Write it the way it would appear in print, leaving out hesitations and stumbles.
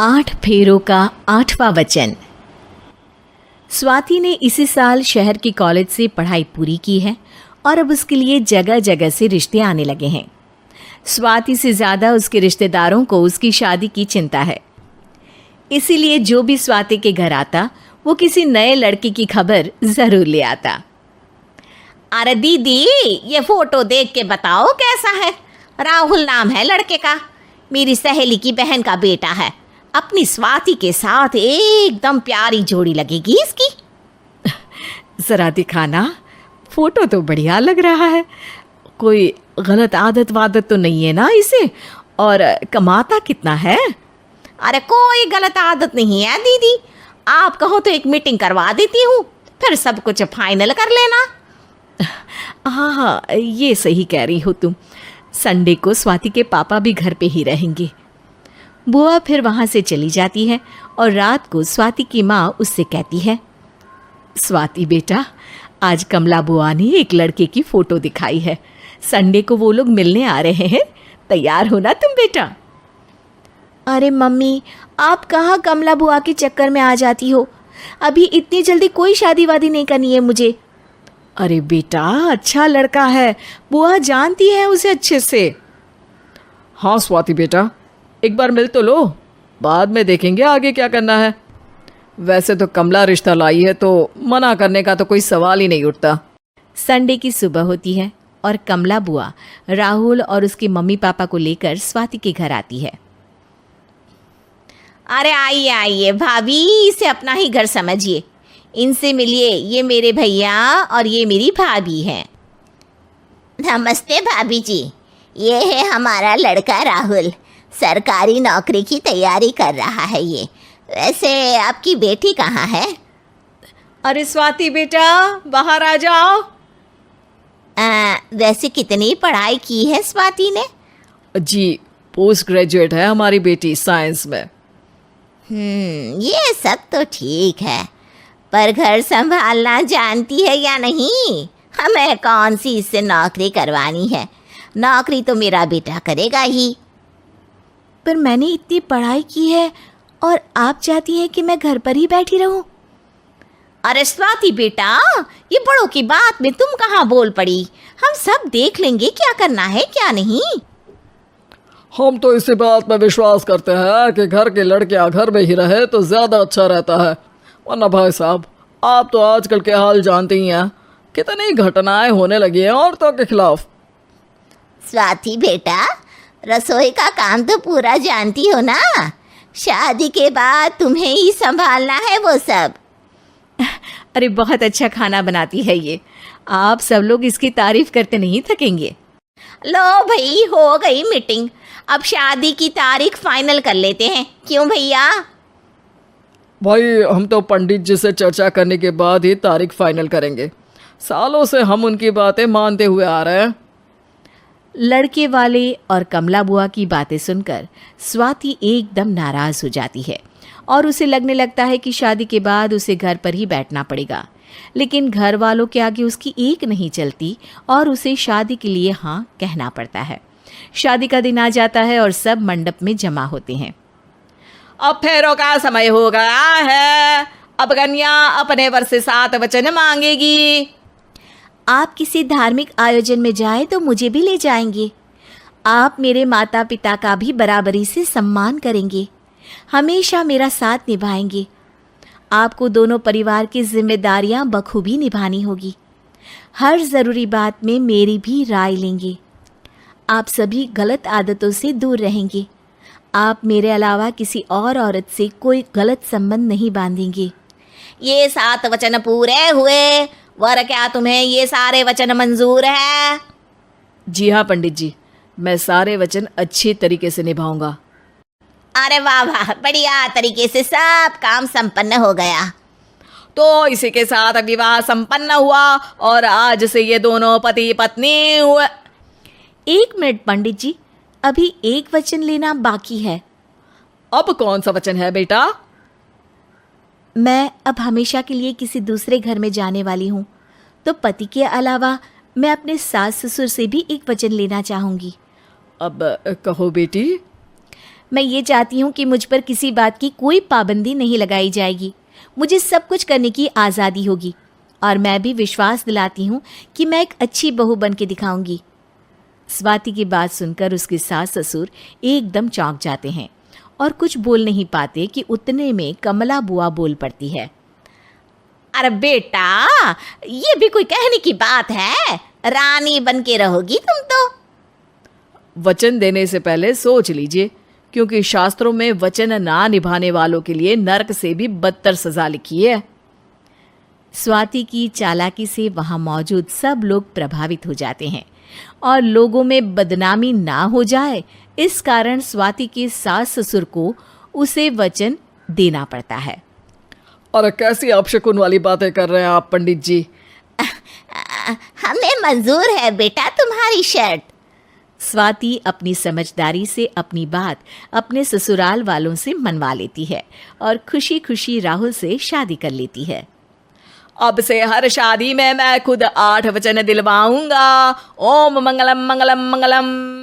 8 फेरों का 8वां वचन। स्वाति ने इसी साल शहर के कॉलेज से पढ़ाई पूरी की है और अब उसके लिए जगह जगह से रिश्ते आने लगे हैं। स्वाति से ज़्यादा उसके रिश्तेदारों को उसकी शादी की चिंता है, इसीलिए जो भी स्वाति के घर आता वो किसी नए लड़के की खबर ज़रूर ले आता। अरे दीदी, ये फोटो देख के बताओ कैसा है। राहुल नाम है लड़के का, मेरी सहेली की बहन का बेटा है। अपनी स्वाति के साथ एकदम प्यारी जोड़ी लगेगी इसकी। ज़रा दिखाना, फोटो तो बढ़िया लग रहा है। कोई गलत आदत वादत तो नहीं है ना इसे? और कमाता कितना है? अरे कोई गलत आदत नहीं है दीदी, आप कहो तो एक मीटिंग करवा देती हूँ, फिर सब कुछ फाइनल कर लेना। हाँ हाँ, ये सही कह रही हो तुम। संडे को स्वाति के पापा भी घर पे ही रहेंगे। बुआ फिर वहाँ से चली जाती है और रात को स्वाति की माँ उससे कहती है, स्वाति बेटा, आज कमला बुआ ने एक लड़के की फ़ोटो दिखाई है। संडे को वो लोग मिलने आ रहे हैं, तैयार हो ना तुम बेटा? अरे मम्मी, आप कहाँ कमला बुआ के चक्कर में आ जाती हो? अभी इतनी जल्दी कोई शादी वादी नहीं करनी है मुझे। अरे बेटा, अच्छा लड़का है, बुआ जानती है उसे अच्छे से। हाँ स्वाति बेटा, एक बार मिल तो लो, बाद में देखेंगे आगे क्या करना है। वैसे तो कमला रिश्ता लाई है तो मना करने का तो कोई सवाल ही नहीं उठता। संडे की सुबह होती है और कमला बुआ राहुल और उसके मम्मी पापा को लेकर स्वाति के घर आती है। अरे आइए आइए भाभी, इसे अपना ही घर समझिए। इनसे मिलिए, ये मेरे भैया और ये मेरी भाभी हैं। नमस्ते भाभी जी, ये है हमारा लड़का राहुल, सरकारी नौकरी की तैयारी कर रहा है ये। वैसे आपकी बेटी कहाँ है? अरे स्वाति बेटा, बाहर आ जाओ। वैसे कितनी पढ़ाई की है स्वाति ने? जी, पोस्ट ग्रेजुएट है हमारी बेटी साइंस में। ये सब तो ठीक है, पर घर संभालना जानती है या नहीं? हमें कौन सी इससे नौकरी करवानी है, नौकरी तो मेरा बेटा करेगा ही। पर मैंने इतनी पढ़ाई की है और आप चाहती हैं कि मैं घर पर ही बैठी रहूं? अरे स्वाति बेटा, ये बड़ों की बात में तुम कहाँ बोल पड़ी? हम सब देख लेंगे क्या करना है क्या नहीं। हम तो इसी बात पर विश्वास करते हैं कि घर के लड़कियां घर में ही रहे तो ज़्यादा अच्छा रहता है। वरना भाई साहब, आप तो आजकल के हाल जानते ही हैं, कितनी घटनाएं होने लगी हैं औरतों के खिलाफ। स्वाति बेटा, रसोई का काम तो पूरा जानती हो ना? शादी के बाद तुम्हें ही संभालना है वो सब। अरे बहुत अच्छा खाना बनाती है ये, आप सब लोग इसकी तारीफ करते नहीं थकेंगे। लो भाई, हो गई मीटिंग, अब शादी की तारीख फाइनल कर लेते हैं, क्यों भैया? भाई, हम तो पंडित जी से चर्चा करने के बाद ही तारीख फाइनल करेंगे। सालों से हम उनकी बातें मानते हुए आ रहे हैं। लड़के वाले और कमला बुआ की बातें सुनकर स्वाति एकदम नाराज़ हो जाती है और उसे लगने लगता है कि शादी के बाद उसे घर पर ही बैठना पड़ेगा। लेकिन घर वालों के आगे उसकी एक नहीं चलती और उसे शादी के लिए हाँ कहना पड़ता है। शादी का दिन आ जाता है और सब मंडप में जमा होते हैं। अब फेरों का समय हो गया है, अब कन्या अपने वर से 7 वचन मांगेगी। आप किसी धार्मिक आयोजन में जाएं तो मुझे भी ले जाएंगे। आप मेरे माता पिता का भी बराबरी से सम्मान करेंगे, हमेशा मेरा साथ निभाएंगे। आपको दोनों परिवार की जिम्मेदारियां बखूबी निभानी होगी। हर ज़रूरी बात में मेरी भी राय लेंगे। आप सभी गलत आदतों से दूर रहेंगे। आप मेरे अलावा किसी और औरत से कोई गलत संबंध नहीं बांधेंगे। ये 7 वचन पूरे हुए, वर क्या तुम्हें ये सारे वचन मंजूर है? जी हाँ पंडित जी, मैं सारे वचन अच्छी तरीके से निभाऊंगा। अरे वाह वाह, बढ़िया तरीके से सब काम संपन्न हो गया। तो इसी के साथ विवाह संपन्न हुआ और आज से ये दोनों पति पत्नी हुए। 1 मिनट पंडित जी, अभी एक वचन लेना बाकी है। अब कौन सा वचन है बेटा? मैं अब हमेशा के लिए किसी दूसरे घर में जाने वाली हूँ, तो पति के अलावा मैं अपने सास ससुर से भी एक वचन लेना चाहूँगी। अब कहो बेटी। मैं ये चाहती हूँ कि मुझ पर किसी बात की कोई पाबंदी नहीं लगाई जाएगी। मुझे सब कुछ करने की आज़ादी होगी और मैं भी विश्वास दिलाती हूँ कि मैं एक अच्छी बहू बन के दिखाऊंगी। स्वाति की बात सुनकर उसके सास ससुर एकदम चौंक जाते हैं और कुछ बोल नहीं पाते कि उतने में कमला बुआ बोल पड़ती है। अरे बेटा, ये भी कोई कहने की बात है? रानी बन के रहोगी तुम तो। वचन देने से पहले सोच लीजिए, क्योंकि शास्त्रों में वचन ना निभाने वालों के लिए नरक से भी बदतर सजा लिखी है। स्वाति की चालाकी से वहां मौजूद सब लोग प्रभावित हो जाते हैं और लोगों में बदनामी ना हो जाए, इस कारण स्वाति के सास ससुर को उसे वचन देना पड़ता है। अरे कैसी अपशकुन वाली बातें कर रहे हैं आप पंडित जी? हमें मंजूर है बेटा तुम्हारी शर्त। स्वाति अपनी समझदारी से अपनी बात अपने ससुराल वालों से मनवा लेती है और खुशी खुशी राहुल से शादी कर लेती है। अब से हर शादी में मैं खुद 8 वचन दिलवाऊंगा। ओम मंगलम मंगलम मंगलम।